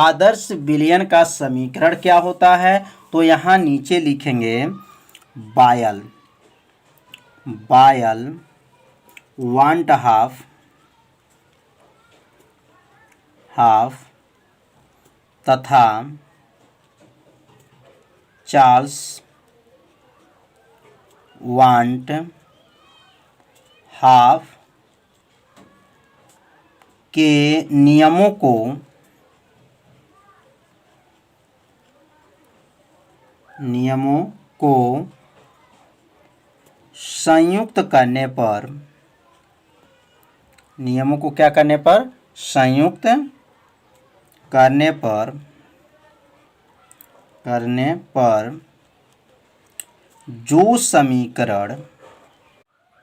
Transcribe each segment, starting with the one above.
आदर्श विलयन का समीकरण क्या होता है? तो यहाँ नीचे लिखेंगे बायल वांट हाफ तथा चार्ल्स वांट हाफ के नियमों को संयुक्त करने पर नियमों को क्या करने पर? संयुक्त करने पर जो समीकरण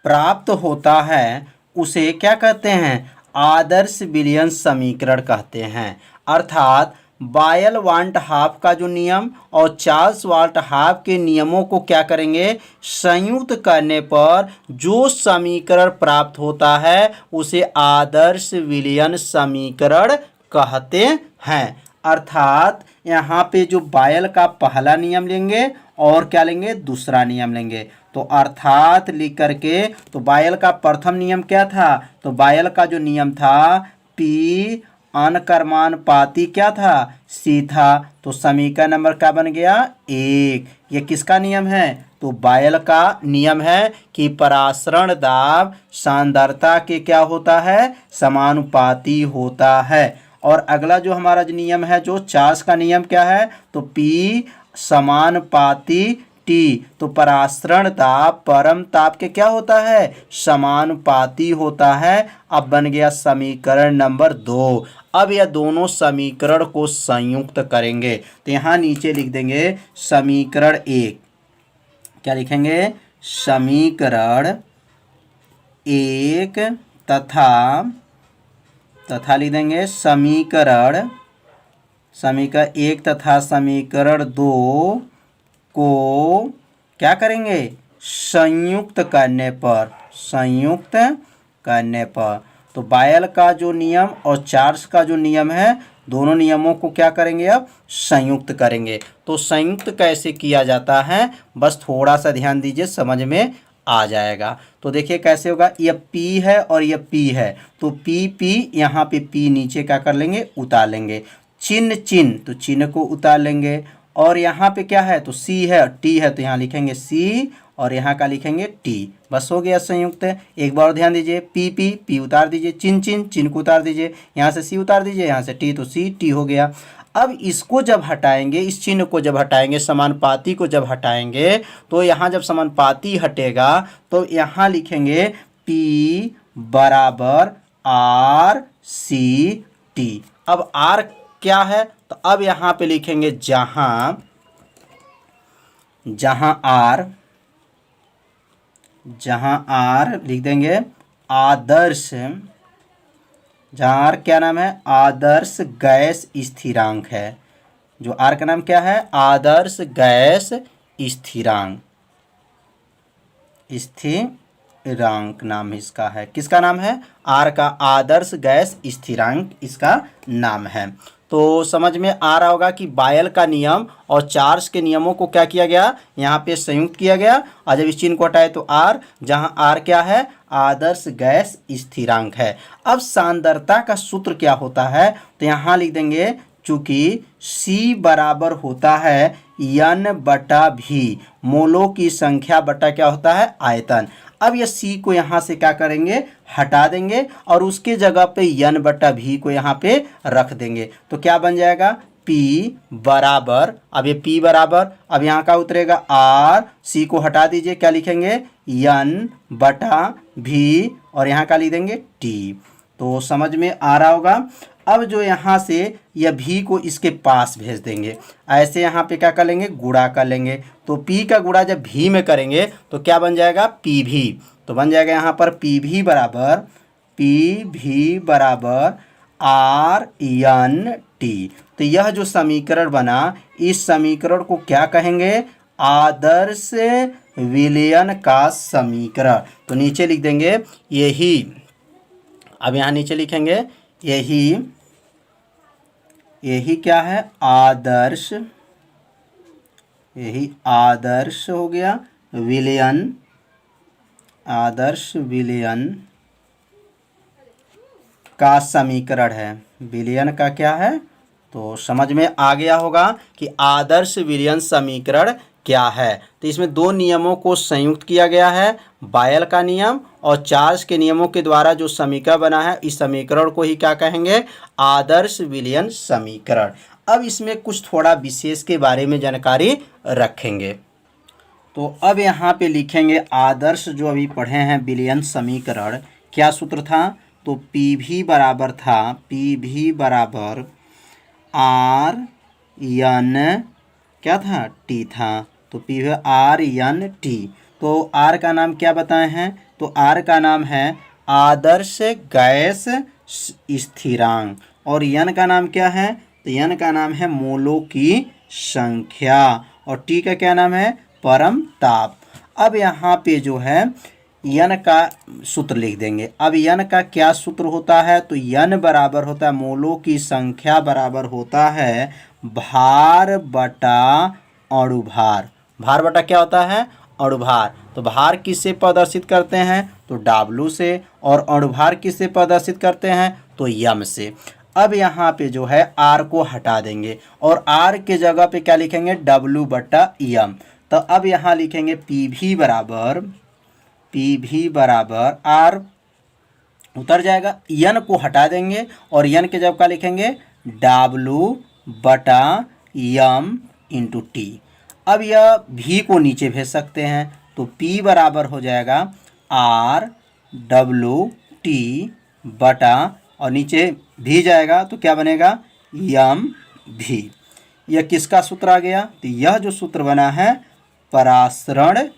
प्राप्त होता है उसे क्या कहते हैं? आदर्श विलयन समीकरण कहते हैं। अर्थात बायल वांट हाफ का जो नियम और चार्ल्स वांट हाफ के नियमों को क्या करेंगे? संयुक्त करने पर जो समीकरण प्राप्त होता है उसे आदर्श विलयन समीकरण कहते हैं। अर्थात यहाँ पे जो बायल का पहला नियम लेंगे और क्या लेंगे? दूसरा नियम लेंगे। तो अर्थात लिख करके, तो बायल का प्रथम नियम क्या था? तो बायल का जो नियम था पी अनकर्मानुपाती क्या था? सी था। तो समीकरण नंबर क्या बन गया? 1। ये किसका नियम है? तो बायल का नियम है कि परासरण दाब सांद्रता के क्या होता है? समानुपाती होता है। और अगला जो हमारा जो नियम है, जो चार्ल्स का नियम क्या है? तो P समानुपाती T। तो परासरण दाब परम ताप के क्या होता है? समानुपाती होता है। अब बन गया समीकरण नंबर 2। अब यह दोनों समीकरण को संयुक्त करेंगे तो यहाँ नीचे लिख देंगे समीकरण 1। क्या लिखेंगे? समीकरण 1 तथा लिख देंगे समीकरण 1 तथा समीकरण 2 को क्या करेंगे? संयुक्त करने पर तो बायल का जो नियम और चार्ल्स का जो नियम है, दोनों नियमों को क्या करेंगे? अब संयुक्त करेंगे। तो संयुक्त कैसे किया जाता है, बस थोड़ा सा ध्यान दीजिए, समझ में आ जाएगा। तो देखिए कैसे होगा। यह P है और यह P है, तो P यहाँ पे P नीचे क्या कर लेंगे? उतार लेंगे। चिन्ह तो चिन्ह को उतार लेंगे। और यहाँ पे क्या है? तो C है और T है, तो यहाँ लिखेंगे C और यहाँ का लिखेंगे T। बस हो गया संयुक्त। एक बार ध्यान दीजिए, P उतार दीजिए, चिन्ह को उतार दीजिए, यहाँ से C उतार दीजिए, यहाँ से T, तो C T हो गया। अब इसको जब हटाएंगे, इस चिन्ह को जब हटाएंगे, समानुपाती को जब हटाएंगे, तो यहाँ जब समानुपाती हटेगा तो यहाँ लिखेंगे P बराबर RCT। अब R क्या है? तो अब यहाँ पे लिखेंगे जहाँ R लिख देंगे आदर्श, जहाँ R क्या नाम है? आदर्श गैस स्थिरांक है। जो R का नाम क्या है? आदर्श गैस स्थिरांक नाम इसका है। किसका नाम है? R का आदर्श गैस स्थिरांक इसका नाम है। तो समझ में आ रहा होगा कि बायल का नियम और चार्ल्स के नियमों को क्या किया गया? यहाँ पे संयुक्त किया गया। और जब इस चिन्ह को हटाए तो R, जहाँ R क्या है? आदर्श गैस स्थिरांक है। अब सांद्रता का सूत्र क्या होता है? तो यहाँ लिख देंगे, चूंकि C बराबर होता है N/V, मोलों की संख्या बटा क्या होता है? आयतन। अब ये C को यहाँ से क्या करेंगे? हटा देंगे और उसके जगह पे N/V को यहाँ पे रख देंगे। तो क्या बन जाएगा? P बराबर, अब ये P बराबर, अब यहाँ का उतरेगा R, C को हटा दीजिए, क्या लिखेंगे? N/V और यहाँ का लिख देंगे T। तो समझ में आ रहा होगा। अब जो यहाँ से यह भी को इसके पास भेज देंगे, ऐसे यहाँ पे क्या कर लेंगे? गुणा कर लेंगे। तो P का गुणा जब भी में करेंगे तो क्या बन जाएगा? PV। तो बन जाएगा यहाँ पर PV बराबर RNT। तो यह जो समीकरण बना, इस समीकरण को क्या कहेंगे? आदर्श विलयन का समीकरण। तो नीचे लिख देंगे यही, अब यहाँ नीचे लिखेंगे यही यही क्या है, आदर्श, यही आदर्श हो गया विलयन, आदर्श विलयन का समीकरण है। विलयन का क्या है, तो समझ में आ गया होगा कि आदर्श विलयन समीकरण क्या है। तो इसमें दो नियमों को संयुक्त किया गया है, बायल का नियम और चार्ल्स के नियमों के द्वारा जो समीकरण बना है, इस समीकरण को ही क्या कहेंगे, आदर्श विलयन समीकरण। अब इसमें कुछ थोड़ा विशेष के बारे में जानकारी रखेंगे। तो अब यहाँ पे लिखेंगे आदर्श जो अभी पढ़े हैं विलयन समीकरण, क्या सूत्र था, तो पी भी बराबर था, पी भी बराबर आर एन क्या था, टी था। तो पी है आर एन टी। तो आर का नाम क्या बताए हैं, तो आर का नाम है आदर्श गैस स्थिरांक, और एन का नाम क्या है, तो एन का नाम है मोलों की संख्या, और टी का क्या नाम है, परम ताप। अब यहाँ पे जो है यन का सूत्र लिख देंगे। अब यन का क्या सूत्र होता है, तो यन बराबर होता है मोलों की संख्या बराबर होता है भार बटा अणुभार। भार बटा क्या होता है, अणुभार। तो भार किससे प्रदर्शित करते हैं, तो W से, और अणुभार किससे प्रदर्शित करते हैं, तो यम से। अब यहाँ पे जो है R को हटा देंगे और R के जगह पे क्या लिखेंगे, W बटा यम। तो अब यहाँ लिखेंगे पी भी बराबर आर उतर जाएगा, यन को हटा देंगे और यन के जब क्या लिखेंगे, W बटा यम इंटू टी। अब यह भी को नीचे भेज सकते हैं, तो P बराबर हो जाएगा आर डब्लू टी बटा, और नीचे भी जाएगा तो क्या बनेगा, यम भी। यह किसका सूत्र आ गया, तो यह जो सूत्र बना है परासरण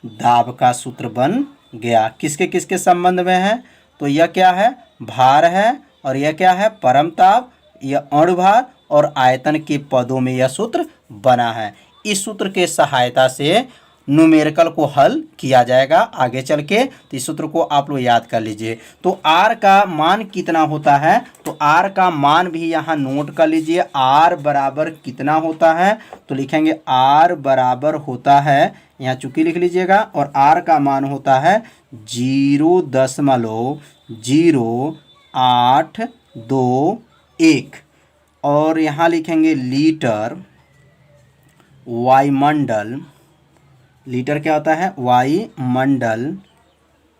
दाब का सूत्र बन गया। किसके किसके संबंध में है, तो यह क्या है, भार है, और यह क्या है, परम ताप, यह अणुभार, और आयतन के पदों में यह सूत्र बना है। इस सूत्र के सहायता से न्यूमेरिकल को हल किया जाएगा आगे चल के। तो इस सूत्र को आप लोग याद कर लीजिए। तो R का मान कितना होता है, तो R का मान भी यहाँ नोट कर लीजिए। R बराबर कितना होता है, तो लिखेंगे R बराबर होता है, यहाँ चुकी लिख लीजिएगा, और R का मान होता है 0.0821, और यहाँ लिखेंगे लीटर वायुमंडल, लीटर क्या होता है, वायुमंडल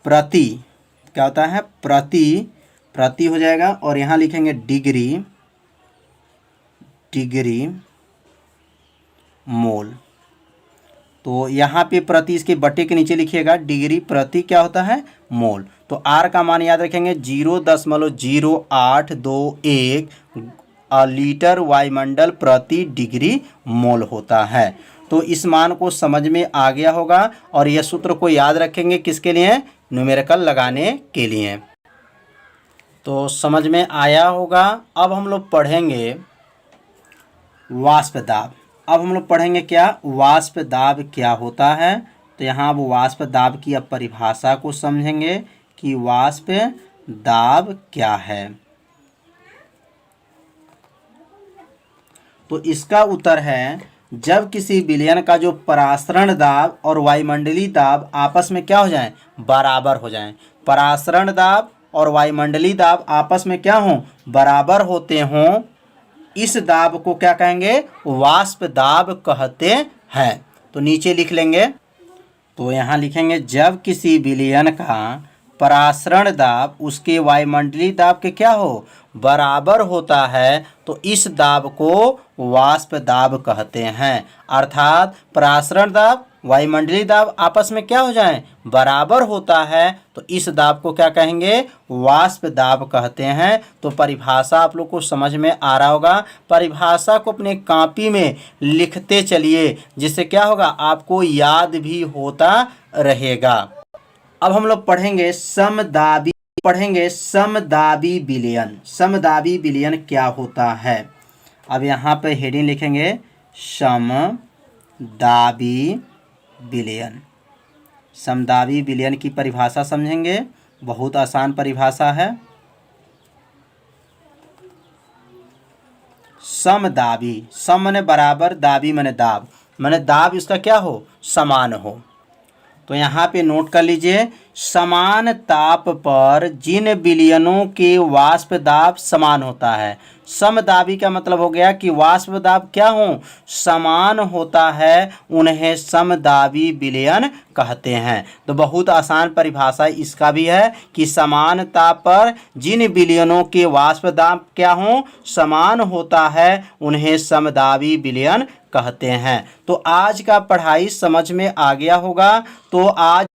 प्रति, क्या होता है, प्रति हो जाएगा, और यहाँ लिखेंगे डिग्री मोल। तो यहाँ पे प्रति इसके बटे के नीचे लिखिएगा, डिग्री प्रति क्या होता है, मोल। तो R का मान याद रखेंगे 0.0821 लीटर वायुमंडल प्रति डिग्री मोल होता है। तो इस मान को समझ में आ गया होगा, और यह सूत्र को याद रखेंगे किसके लिए, न्यूमेरिकल लगाने के लिए। तो समझ में आया होगा। अब हम लोग पढ़ेंगे वाष्प दाब। अब हम लोग पढ़ेंगे क्या, वाष्प दाब क्या होता है। तो यहाँ अब वाष्प दाब की अब परिभाषा को समझेंगे कि वाष्प दाब क्या है। तो इसका उत्तर है, जब किसी विलयन का जो परासरण दाब और वायुमंडलीय दाब आपस में क्या हो जाएं, बराबर हो जाएं। परासरण दाब और वायुमंडलीय दाब आपस में क्या हों, बराबर होते हों, इस दाब को क्या कहेंगे, वाष्प दाब कहते हैं। तो नीचे लिख लेंगे, तो यहाँ लिखेंगे जब किसी विलयन का परासरण दाब उसके वायुमंडलीय दाब के क्या हो, बराबर होता है, तो इस दाब को वाष्प दाब कहते हैं। अर्थात परासरण दाब वायुमंडलीय दाब आपस में क्या हो जाएं, बराबर होता है, तो इस दाब को क्या कहेंगे, वाष्प दाब कहते हैं। तो परिभाषा आप लोग को समझ में आ रहा होगा। परिभाषा को अपने कॉपी में लिखते चलिए, जिससे क्या होगा, आपको याद भी होता रहेगा। अब हम लोग पढ़ेंगे समदाबी विलयन। समदाबी विलयन क्या होता है। अब यहाँ पे हेडिंग लिखेंगे समदाबी विलयन। समदाबी विलयन की परिभाषा समझेंगे, बहुत आसान परिभाषा है। समदाबी, सम माने बराबर, दाबी माने दाब इसका क्या हो, समान हो। तो यहाँ पे नोट कर लीजिए, समान ताप पर जिन विलयनों के वाष्प दाब समान होता है। समदाबी का मतलब हो गया कि वाष्प दाब क्या हो, समान होता है, उन्हें समदाबी विलयन कहते हैं। तो बहुत आसान परिभाषा इसका भी है कि समान ताप पर जिन विलयनों के वाष्प दाब क्या हो, समान होता है, उन्हें समदाबी विलयन कहते हैं। तो आज का पढ़ाई समझ में आ गया होगा। तो आज